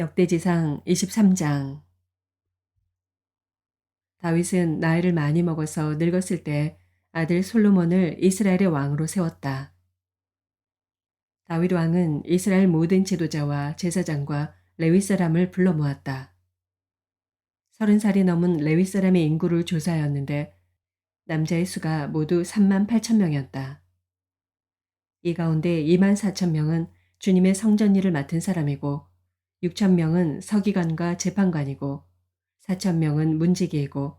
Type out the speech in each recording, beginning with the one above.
역대지상 23장. 다윗은 나이를 많이 먹어서 늙었을 때 아들 솔로몬을 이스라엘의 왕으로 세웠다. 다윗 왕은 이스라엘 모든 지도자와 제사장과 레위 사람을 불러 모았다. 30살이 넘은 레위 사람의 인구를 조사하였는데 남자의 수가 모두 3만 8천 명이었다. 이 가운데 2만 4천 명은 주님의 성전 일을 맡은 사람이고 6천 명은 서기관과 재판관이고 4천 명은 문지기이고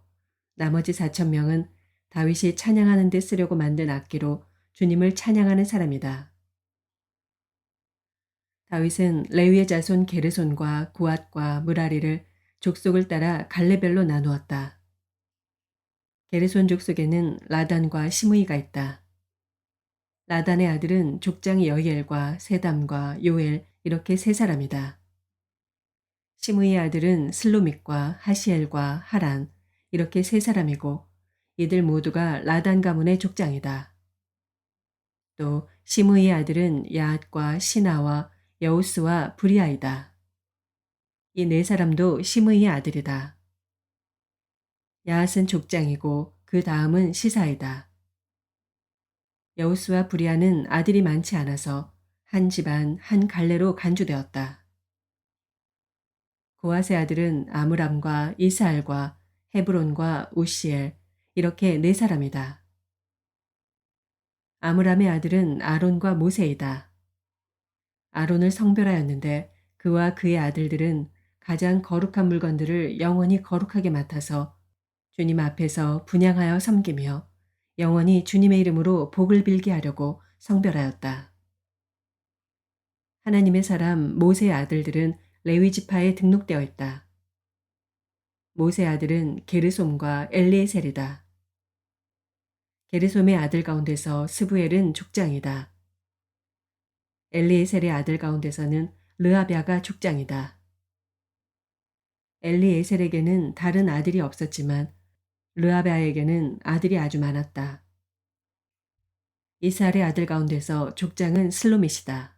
나머지 4천 명은 다윗이 찬양하는 데 쓰려고 만든 악기로 주님을 찬양하는 사람이다. 다윗은 레위의 자손 게르손과 구앗과 무라리를 족속을 따라 갈래별로 나누었다. 게르손 족속에는 라단과 시므이가 있다. 라단의 아들은 족장 여히엘과 세담과 요엘 이렇게 세 사람이다. 시므이의 아들은 슬로믹과 하시엘과 하란 이렇게 세 사람이고 이들 모두가 라단 가문의 족장이다. 또 시므이의 아들은 야앗과 시나와 여우스와 브리아이다. 이 네 사람도 시므이의 아들이다. 야앗은 족장이고 그 다음은 시사이다. 여우스와 브리아는 아들이 많지 않아서 한 집안 한 갈래로 간주되었다. 고앗의 아들은 아므람과 이스알과 헤브론과 우시엘 이렇게 네 사람이다. 아므람의 아들은 아론과 모세이다. 아론을 성별하였는데 그와 그의 아들들은 가장 거룩한 물건들을 영원히 거룩하게 맡아서 주님 앞에서 분향하여 섬기며 영원히 주님의 이름으로 복을 빌게 하려고 성별하였다. 하나님의 사람 모세의 아들들은 레위 지파에 등록되어 있다. 모세의 아들은 게르솜과 엘리에셀이다. 게르솜의 아들 가운데서 스부엘은 족장이다. 엘리에셀의 아들 가운데서는 르아비아가 족장이다. 엘리에셀에게는 다른 아들이 없었지만 르아비아에게는 아들이 아주 많았다. 이스알의 아들 가운데서 족장은 슬로밋이다.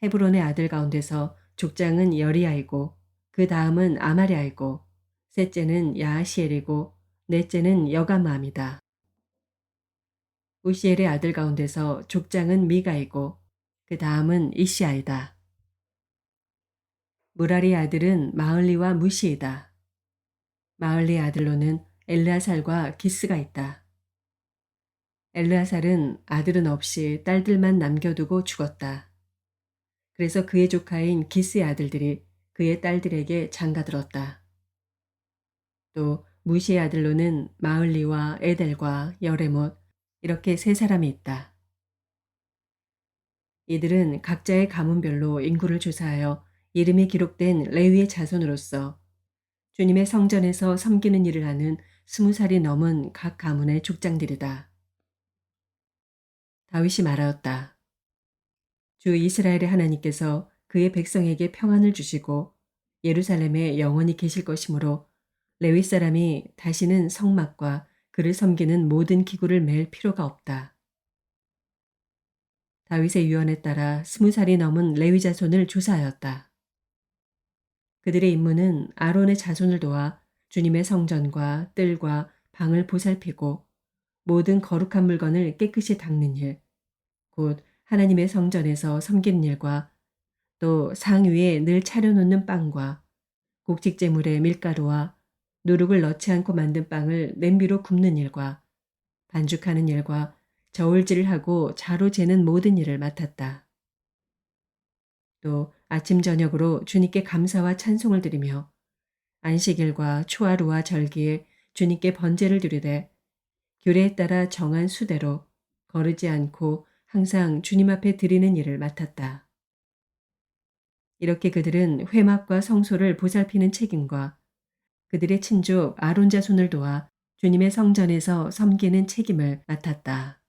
헤브론의 아들 가운데서 족장은 여리야이고 그 다음은 아마리아이고 셋째는 야하시엘이고 넷째는 여가므암이다. 우시엘의 아들 가운데서 족장은 미가이고 그 다음은 이시아이다. 무라리의 아들은 마을리와 무시이다. 마을리의 아들로는 엘르아살과 기스가 있다. 엘르아살은 아들은 없이 딸들만 남겨두고 죽었다. 그래서 그의 조카인 기스의 아들들이 그의 딸들에게 장가들었다. 또 무시의 아들로는 마을리와 에델과 여레못 이렇게 세 사람이 있다. 이들은 각자의 가문별로 인구를 조사하여 이름이 기록된 레위의 자손으로서 주님의 성전에서 섬기는 일을 하는 20살이 넘은 각 가문의 족장들이다. 다윗이 말하였다. 주 이스라엘의 하나님께서 그의 백성에게 평안을 주시고 예루살렘에 영원히 계실 것이므로 레위 사람이 다시는 성막과 그를 섬기는 모든 기구를 맬 필요가 없다. 다윗의 유언에 따라 20살이 넘은 레위 자손을 조사하였다. 그들의 임무는 아론의 자손을 도와 주님의 성전과 뜰과 방을 보살피고 모든 거룩한 물건을 깨끗이 닦는 일, 곧 하나님의 성전에서 섬기는 일과 또 상 위에 늘 차려놓는 빵과 곡식제물의 밀가루와 누룩을 넣지 않고 만든 빵을 냄비로 굽는 일과 반죽하는 일과 저울질을 하고 자로 재는 모든 일을 맡았다. 또 아침 저녁으로 주님께 감사와 찬송을 드리며 안식일과 초하루와 절기에 주님께 번제를 드리되 규례에 따라 정한 수대로 거르지 않고 항상 주님 앞에 드리는 일을 맡았다. 이렇게 그들은 회막과 성소를 보살피는 책임과 그들의 친족 아론 자손을 도와 주님의 성전에서 섬기는 책임을 맡았다.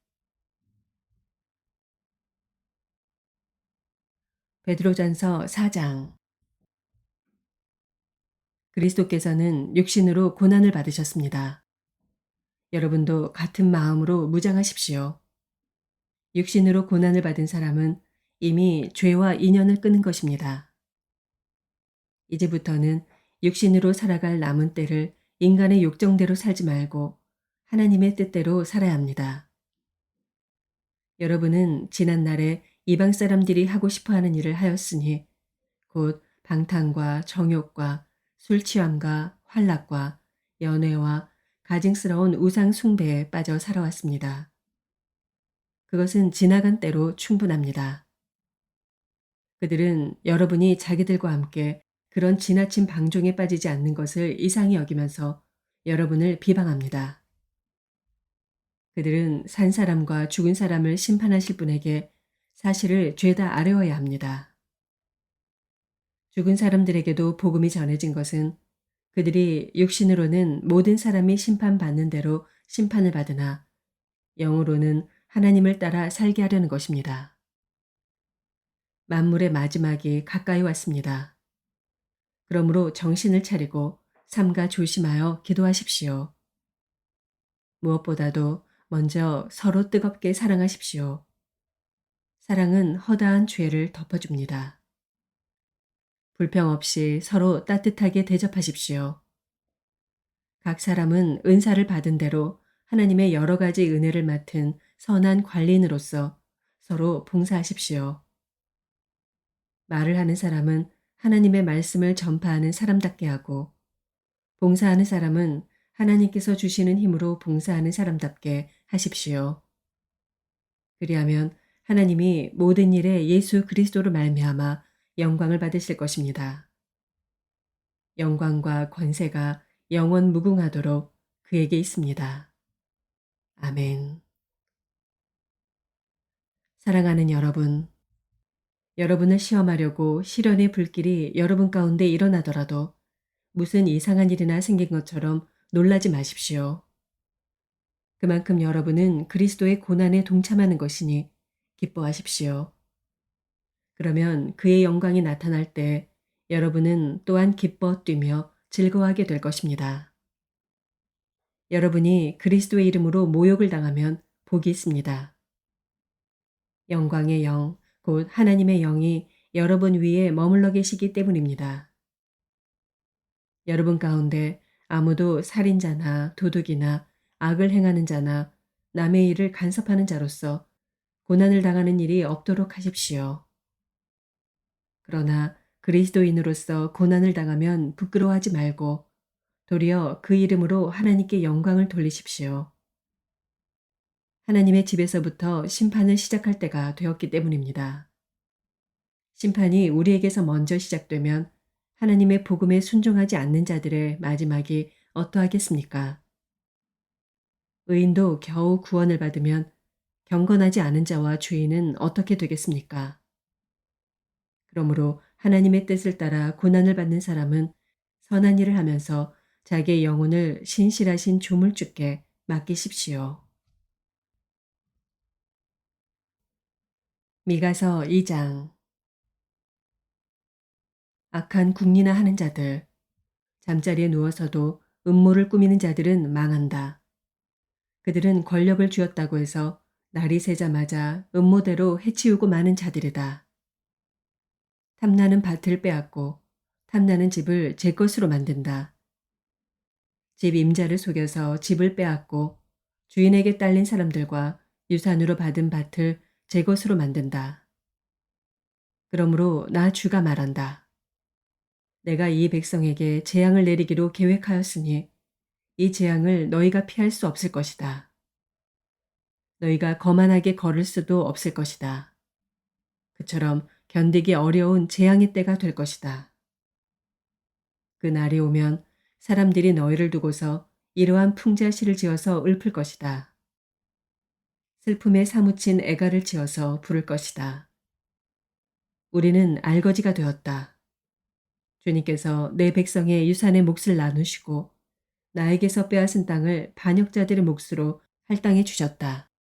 베드로전서 4장. 그리스도께서는 육신으로 고난을 받으셨습니다. 여러분도 같은 마음으로 무장하십시오. 육신으로 고난을 받은 사람은 이미 죄와 인연을 끊은 것입니다. 이제부터는 육신으로 살아갈 남은 때를 인간의 욕정대로 살지 말고 하나님의 뜻대로 살아야 합니다. 여러분은 지난날에 이방 사람들이 하고 싶어 하는 일을 하였으니 곧 방탕과 정욕과 술 취함과 환락과 연애와 가증스러운 우상 숭배에 빠져 살아왔습니다. 그것은 지나간 때로 충분합니다. 그들은 여러분이 자기들과 함께 그런 지나친 방종에 빠지지 않는 것을 이상히 여기면서 여러분을 비방합니다. 그들은 산 사람과 죽은 사람을 심판하실 분에게 사실을 죄다 아뢰어야 합니다. 죽은 사람들에게도 복음이 전해진 것은 그들이 육신으로는 모든 사람이 심판받는 대로 심판을 받으나 영으로는 하나님을 따라 살게 하려는 것입니다. 만물의 마지막이 가까이 왔습니다. 그러므로 정신을 차리고 삼가 조심하여 기도하십시오. 무엇보다도 먼저 서로 뜨겁게 사랑하십시오. 사랑은 허다한 죄를 덮어줍니다. 불평 없이 서로 따뜻하게 대접하십시오. 각 사람은 은사를 받은 대로 하나님의 여러 가지 은혜를 맡은 선한 관리인으로서 서로 봉사하십시오. 말을 하는 사람은 하나님의 말씀을 전파하는 사람답게 하고 봉사하는 사람은 하나님께서 주시는 힘으로 봉사하는 사람답게 하십시오. 그리하면 하나님이 모든 일에 예수 그리스도로 말미암아 영광을 받으실 것입니다. 영광과 권세가 영원 무궁하도록 그에게 있습니다. 아멘. 사랑하는 여러분, 여러분을 시험하려고 시련의 불길이 여러분 가운데 일어나더라도 무슨 이상한 일이나 생긴 것처럼 놀라지 마십시오. 그만큼 여러분은 그리스도의 고난에 동참하는 것이니 기뻐하십시오. 그러면 그의 영광이 나타날 때 여러분은 또한 기뻐 뛰며 즐거워하게 될 것입니다. 여러분이 그리스도의 이름으로 모욕을 당하면 복이 있습니다. 영광의 영, 곧 하나님의 영이 여러분 위에 머물러 계시기 때문입니다. 여러분 가운데 아무도 살인자나 도둑이나 악을 행하는 자나 남의 일을 간섭하는 자로서 고난을 당하는 일이 없도록 하십시오. 그러나 그리스도인으로서 고난을 당하면 부끄러워하지 말고 도리어 그 이름으로 하나님께 영광을 돌리십시오. 하나님의 집에서부터 심판을 시작할 때가 되었기 때문입니다. 심판이 우리에게서 먼저 시작되면 하나님의 복음에 순종하지 않는 자들의 마지막이 어떠하겠습니까? 의인도 겨우 구원을 받으면 경건하지 않은 자와 죄인은 어떻게 되겠습니까? 그러므로 하나님의 뜻을 따라 고난을 받는 사람은 선한 일을 하면서 자기의 영혼을 신실하신 조물주께 맡기십시오. 미가서 2장. 악한 궁리나 하는 자들, 잠자리에 누워서도 음모를 꾸미는 자들은 망한다. 그들은 권력을 쥐었다고 해서 날이 새자마자 음모대로 해치우고 마는 자들이다. 탐나는 밭을 빼앗고 탐나는 집을 제 것으로 만든다. 집 임자를 속여서 집을 빼앗고 주인에게 딸린 사람들과 유산으로 받은 밭을 제 것으로 만든다. 그러므로 나 주가 말한다. 내가 이 백성에게 재앙을 내리기로 계획하였으니 이 재앙을 너희가 피할 수 없을 것이다. 너희가 거만하게 걸을 수도 없을 것이다. 그처럼 견디기 어려운 재앙의 때가 될 것이다. 그 날이 오면 사람들이 너희를 두고서 이러한 풍자시를 지어서 읊을 것이다. 슬픔에 사무친 애가를 지어서 부를 것이다. 우리는 알거지가 되었다. 주님께서 내 백성의 유산의 몫을 나누시고 나에게서 빼앗은 땅을 반역자들의 몫으로 할당해 주셨다.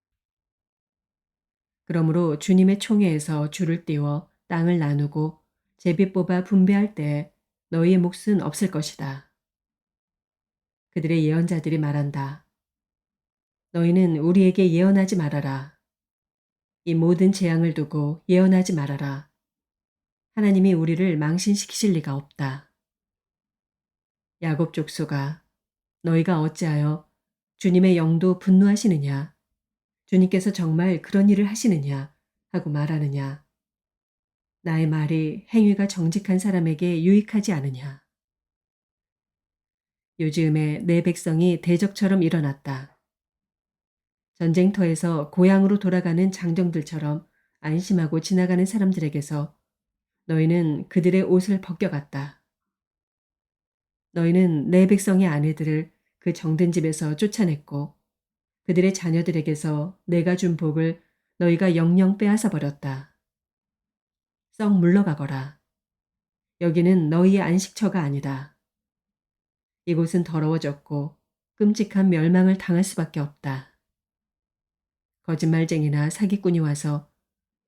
그러므로 주님의 총회에서 줄을 띄워 땅을 나누고 제비 뽑아 분배할 때 너희의 몫은 없을 것이다. 그들의 예언자들이 말한다. 너희는 우리에게 예언하지 말아라. 이 모든 재앙을 두고 예언하지 말아라. 하나님이 우리를 망신시키실 리가 없다. 야곱 족속아, 너희가 어찌하여 주님의 영도 분노하시느냐? 주님께서 정말 그런 일을 하시느냐? 하고 말하느냐? 나의 말이 행위가 정직한 사람에게 유익하지 않으냐? 요즘에 내 백성이 대적처럼 일어났다. 전쟁터에서 고향으로 돌아가는 장정들처럼 안심하고 지나가는 사람들에게서 너희는 그들의 옷을 벗겨갔다. 너희는 내 백성의 아내들을 그 정든 집에서 쫓아냈고 그들의 자녀들에게서 내가 준 복을 너희가 영영 빼앗아 버렸다. 썩 물러가거라. 여기는 너희의 안식처가 아니다. 이곳은 더러워졌고 끔찍한 멸망을 당할 수밖에 없다. 거짓말쟁이나 사기꾼이 와서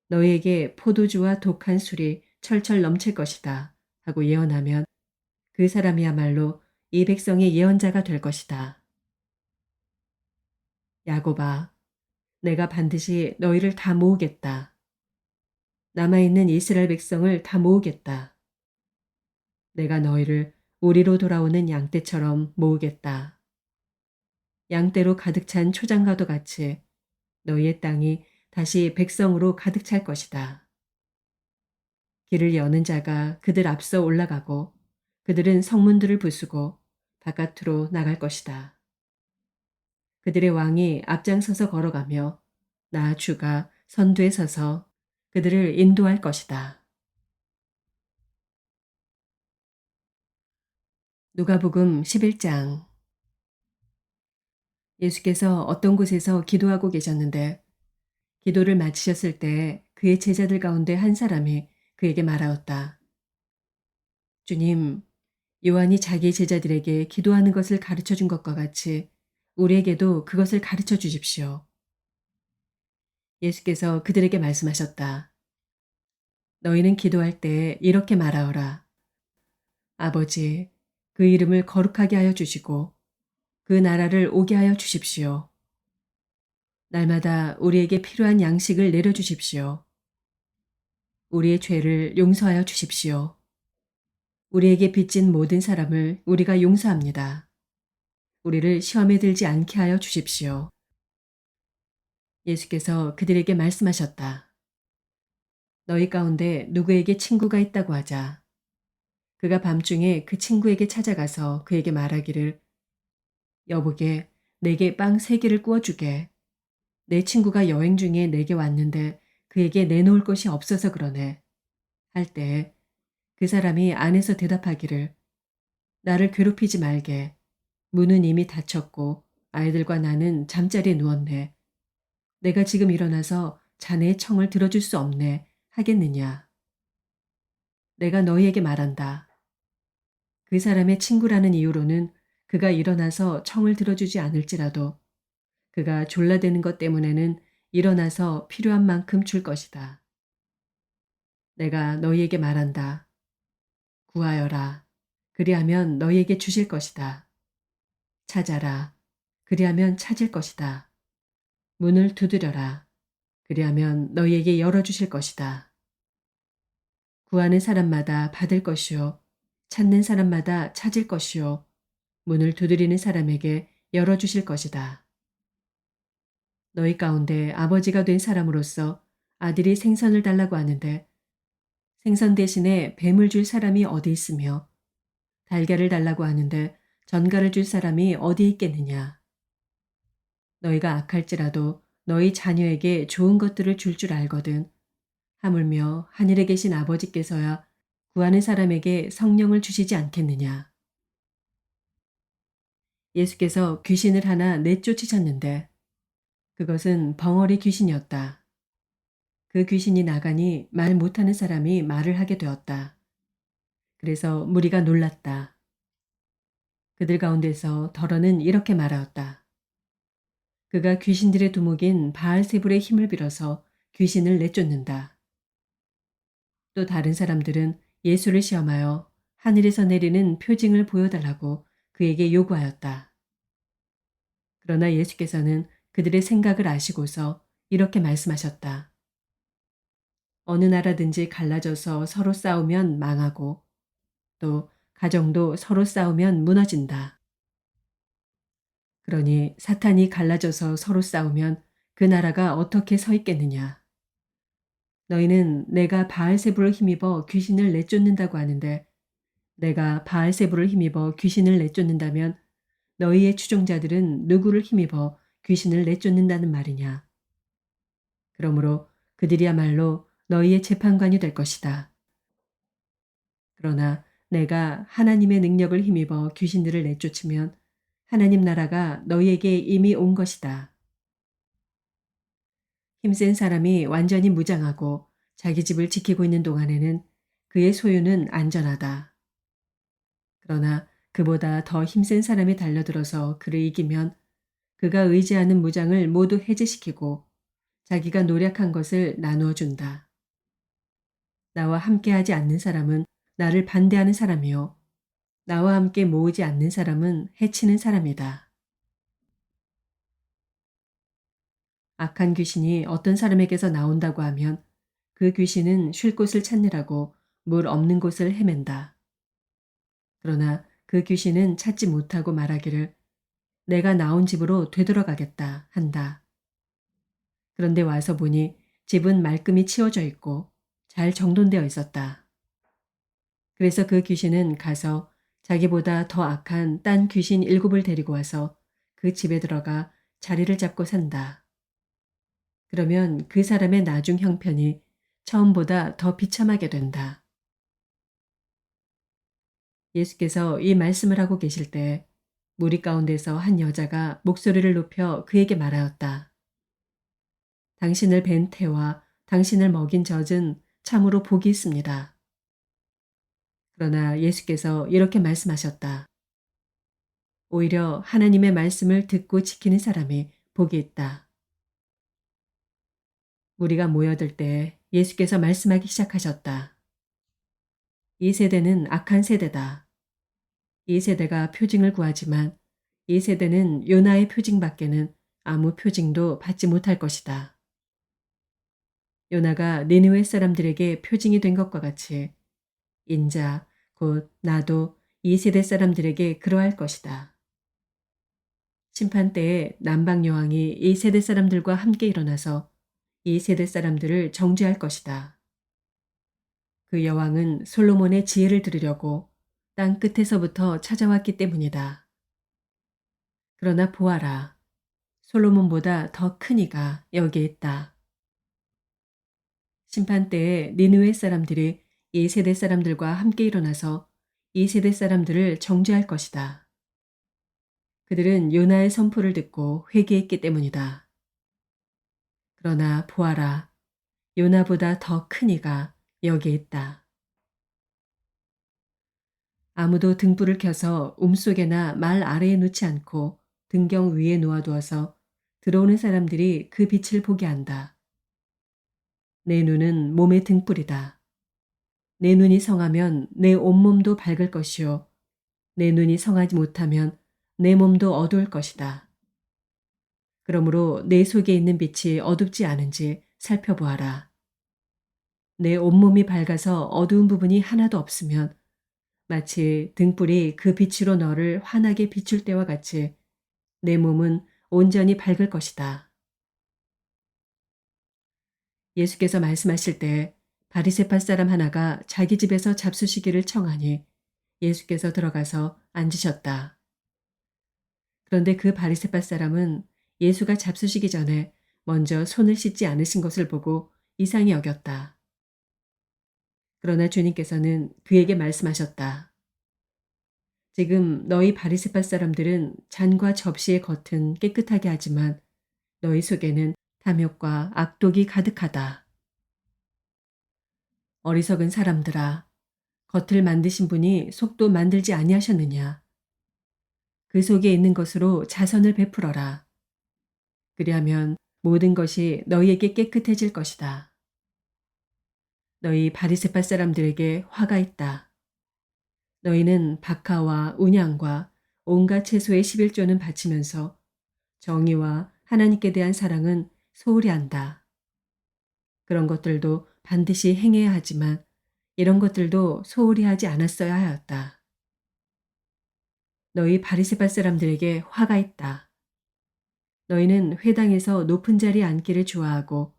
너희에게 포도주와 독한 술이 철철 넘칠 것이다 하고 예언하면 그 사람이야말로 이 백성의 예언자가 될 것이다. 야곱아, 내가 반드시 너희를 다 모으겠다. 남아있는 이스라엘 백성을 다 모으겠다. 내가 너희를 우리로 돌아오는 양떼처럼 모으겠다. 양떼로 가득 찬 초장과도 같이 너희의 땅이 다시 백성으로 가득 찰 것이다. 길을 여는 자가 그들 앞서 올라가고 그들은 성문들을 부수고 바깥으로 나갈 것이다. 그들의 왕이 앞장서서 걸어가며 나 주가 선두에 서서 그들을 인도할 것이다. 누가복음 11장. 예수께서 어떤 곳에서 기도하고 계셨는데 기도를 마치셨을 때 그의 제자들 가운데 한 사람이 그에게 말하였다. 주님, 요한이 자기 제자들에게 기도하는 것을 가르쳐 준 것과 같이 우리에게도 그것을 가르쳐 주십시오. 예수께서 그들에게 말씀하셨다. 너희는 기도할 때 이렇게 말하어라. 아버지, 그 이름을 거룩하게 하여 주시고 그 나라를 오게 하여 주십시오. 날마다 우리에게 필요한 양식을 내려주십시오. 우리의 죄를 용서하여 주십시오. 우리에게 빚진 모든 사람을 우리가 용서합니다. 우리를 시험에 들지 않게 하여 주십시오. 예수께서 그들에게 말씀하셨다. 너희 가운데 누구에게 친구가 있다고 하자. 그가 밤중에 그 친구에게 찾아가서 그에게 말하기를 여보게 내게 빵 3개를 구워주게. 내 친구가 여행 중에 내게 왔는데 그에게 내놓을 것이 없어서 그러네. 할 때 그 사람이 안에서 대답하기를 나를 괴롭히지 말게. 문은 이미 닫혔고 아이들과 나는 잠자리에 누웠네. 내가 지금 일어나서 자네의 청을 들어줄 수 없네. 하겠느냐. 내가 너희에게 말한다. 그 사람의 친구라는 이유로는 그가 일어나서 청을 들어주지 않을지라도 그가 졸라대는 것 때문에는 일어나서 필요한 만큼 줄 것이다. 내가 너희에게 말한다. 구하여라. 그리하면 너희에게 주실 것이다. 찾아라. 그리하면 찾을 것이다. 문을 두드려라. 그리하면 너희에게 열어주실 것이다. 구하는 사람마다 받을 것이요. 찾는 사람마다 찾을 것이요. 문을 두드리는 사람에게 열어주실 것이다. 너희 가운데 아버지가 된 사람으로서 아들이 생선을 달라고 하는데 생선 대신에 뱀을 줄 사람이 어디 있으며 달걀을 달라고 하는데 전갈을 줄 사람이 어디 있겠느냐. 너희가 악할지라도 너희 자녀에게 좋은 것들을 줄 알거든. 하물며 하늘에 계신 아버지께서야 구하는 사람에게 성령을 주시지 않겠느냐. 예수께서 귀신을 하나 내쫓으셨는데 그것은 벙어리 귀신이었다. 그 귀신이 나가니 말 못하는 사람이 말을 하게 되었다. 그래서 무리가 놀랐다. 그들 가운데서 더러는 이렇게 말하였다. 그가 귀신들의 두목인 바알세불의 힘을 빌어서 귀신을 내쫓는다. 또 다른 사람들은 예수를 시험하여 하늘에서 내리는 표징을 보여달라고 그에게 요구하였다. 그러나 예수께서는 그들의 생각을 아시고서 이렇게 말씀하셨다. 어느 나라든지 갈라져서 서로 싸우면 망하고 또 가정도 서로 싸우면 무너진다. 그러니 사탄이 갈라져서 서로 싸우면 그 나라가 어떻게 서 있겠느냐. 너희는 내가 바알세불을 힘입어 귀신을 내쫓는다고 하는데 내가 바알세불을 힘입어 귀신을 내쫓는다면 너희의 추종자들은 누구를 힘입어 귀신을 내쫓는다는 말이냐. 그러므로 그들이야말로 너희의 재판관이 될 것이다. 그러나 내가 하나님의 능력을 힘입어 귀신들을 내쫓으면 하나님 나라가 너희에게 이미 온 것이다. 힘센 사람이 완전히 무장하고 자기 집을 지키고 있는 동안에는 그의 소유는 안전하다. 그러나 그보다 더 힘센 사람이 달려들어서 그를 이기면 그가 의지하는 무장을 모두 해제시키고 자기가 노력한 것을 나누어 준다. 나와 함께하지 않는 사람은 나를 반대하는 사람이요. 나와 함께 모으지 않는 사람은 해치는 사람이다. 악한 귀신이 어떤 사람에게서 나온다고 하면 그 귀신은 쉴 곳을 찾느라고 물 없는 곳을 헤맨다. 그러나 그 귀신은 찾지 못하고 말하기를 내가 나온 집으로 되돌아가겠다 한다. 그런데 와서 보니 집은 말끔히 치워져 있고 잘 정돈되어 있었다. 그래서 그 귀신은 가서 자기보다 더 악한 딴 귀신 7을 데리고 와서 그 집에 들어가 자리를 잡고 산다. 그러면 그 사람의 나중 형편이 처음보다 더 비참하게 된다. 예수께서 이 말씀을 하고 계실 때 무리 가운데서 한 여자가 목소리를 높여 그에게 말하였다. 당신을 뵌 태와 당신을 먹인 젖은 참으로 복이 있습니다. 그러나 예수께서 이렇게 말씀하셨다. 오히려 하나님의 말씀을 듣고 지키는 사람이 복이 있다. 무리가 모여들 때 예수께서 말씀하기 시작하셨다. 이 세대는 악한 세대다. 이 세대가 표징을 구하지만 이 세대는 요나의 표징밖에는 아무 표징도 받지 못할 것이다. 요나가 니느웨 사람들에게 표징이 된 것과 같이 인자 곧 나도 이 세대 사람들에게 그러할 것이다. 심판 때에 남방 여왕이 이 세대 사람들과 함께 일어나서 이 세대 사람들을 정죄할 것이다. 그 여왕은 솔로몬의 지혜를 들으려고 땅 끝에서부터 찾아왔기 때문이다. 그러나 보아라. 솔로몬보다 더 큰 이가 여기 있다. 심판 때에 니느웨 사람들이 이 세대 사람들과 함께 일어나서 이 세대 사람들을 정죄할 것이다. 그들은 요나의 선포를 듣고 회개했기 때문이다. 그러나 보아라. 요나보다 더 큰 이가 여기 있다. 아무도 등불을 켜서 움속에나 말 아래에 놓지 않고 등경 위에 놓아두어서 들어오는 사람들이 그 빛을 보게 한다. 내 눈은 몸의 등불이다. 내 눈이 성하면 내 온몸도 밝을 것이요. 내 눈이 성하지 못하면 내 몸도 어두울 것이다. 그러므로 내 속에 있는 빛이 어둡지 않은지 살펴보아라. 내 온몸이 밝아서 어두운 부분이 하나도 없으면 마치 등불이 그 빛으로 너를 환하게 비출 때와 같이 내 몸은 온전히 밝을 것이다. 예수께서 말씀하실 때 바리새파 사람 하나가 자기 집에서 잡수시기를 청하니 예수께서 들어가서 앉으셨다. 그런데 그 바리새파 사람은 예수가 잡수시기 전에 먼저 손을 씻지 않으신 것을 보고 이상히 여겼다. 그러나 주님께서는 그에게 말씀하셨다. 지금 너희 바리새파 사람들은 잔과 접시의 겉은 깨끗하게 하지만 너희 속에는 탐욕과 악독이 가득하다. 어리석은 사람들아, 겉을 만드신 분이 속도 만들지 아니하셨느냐. 그 속에 있는 것으로 자선을 베풀어라. 그리하면 모든 것이 너희에게 깨끗해질 것이다. 너희 바리새파 사람들에게 화가 있다. 너희는 박하와 운양과 온갖 채소의 11조는 바치면서 정의와 하나님께 대한 사랑은 소홀히 한다. 그런 것들도 반드시 행해야 하지만 이런 것들도 소홀히 하지 않았어야 하였다. 너희 바리새파 사람들에게 화가 있다. 너희는 회당에서 높은 자리에 앉기를 좋아하고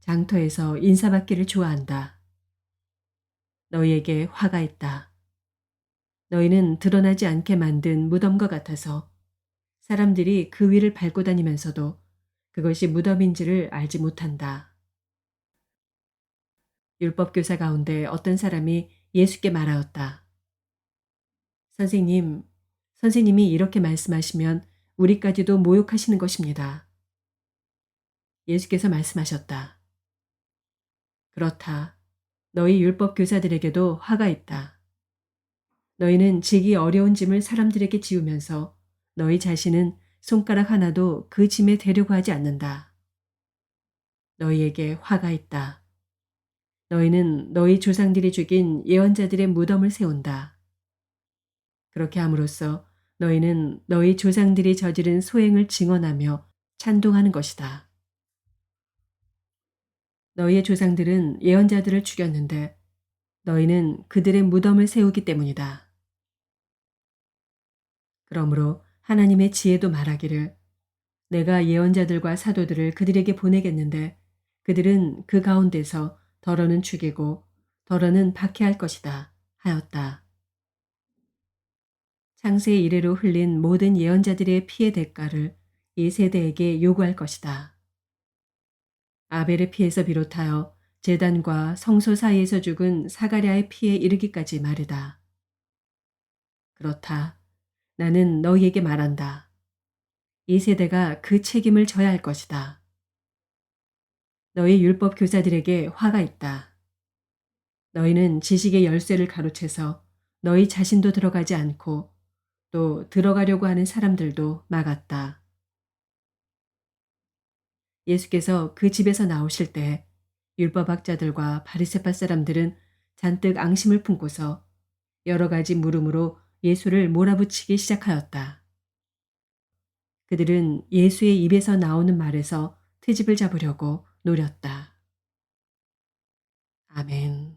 장터에서 인사받기를 좋아한다. 너희에게 화가 있다. 너희는 드러나지 않게 만든 무덤과 같아서 사람들이 그 위를 밟고 다니면서도 그것이 무덤인지를 알지 못한다. 율법교사 가운데 어떤 사람이 예수께 말하였다. 선생님, 선생님이 이렇게 말씀하시면 우리까지도 모욕하시는 것입니다. 예수께서 말씀하셨다. 그렇다. 너희 율법교사들에게도 화가 있다. 너희는 지기 어려운 짐을 사람들에게 지우면서 너희 자신은 손가락 하나도 그 짐에 대려고 하지 않는다. 너희에게 화가 있다. 너희는 너희 조상들이 죽인 예언자들의 무덤을 세운다. 그렇게 함으로써 너희는 너희 조상들이 저지른 소행을 증언하며 찬동하는 것이다. 너희의 조상들은 예언자들을 죽였는데 너희는 그들의 무덤을 세우기 때문이다. 그러므로 하나님의 지혜도 말하기를 내가 예언자들과 사도들을 그들에게 보내겠는데 그들은 그 가운데서 더러는 죽이고 더러는 박해할 것이다 하였다. 창세 이래로 흘린 모든 예언자들의 피의 대가를 이 세대에게 요구할 것이다. 아벨의 피에서 비롯하여 제단과 성소 사이에서 죽은 사가랴의 피에 이르기까지 말이다. 그렇다. 나는 너희에게 말한다. 이 세대가 그 책임을 져야 할 것이다. 너희 율법 교사들에게 화가 있다. 너희는 지식의 열쇠를 가로채서 너희 자신도 들어가지 않고 또 들어가려고 하는 사람들도 막았다. 예수께서 그 집에서 나오실 때 율법학자들과 바리새파 사람들은 잔뜩 앙심을 품고서 여러 가지 물음으로 예수를 몰아붙이기 시작하였다. 그들은 예수의 입에서 나오는 말에서 트집을 잡으려고 노렸다. 아멘.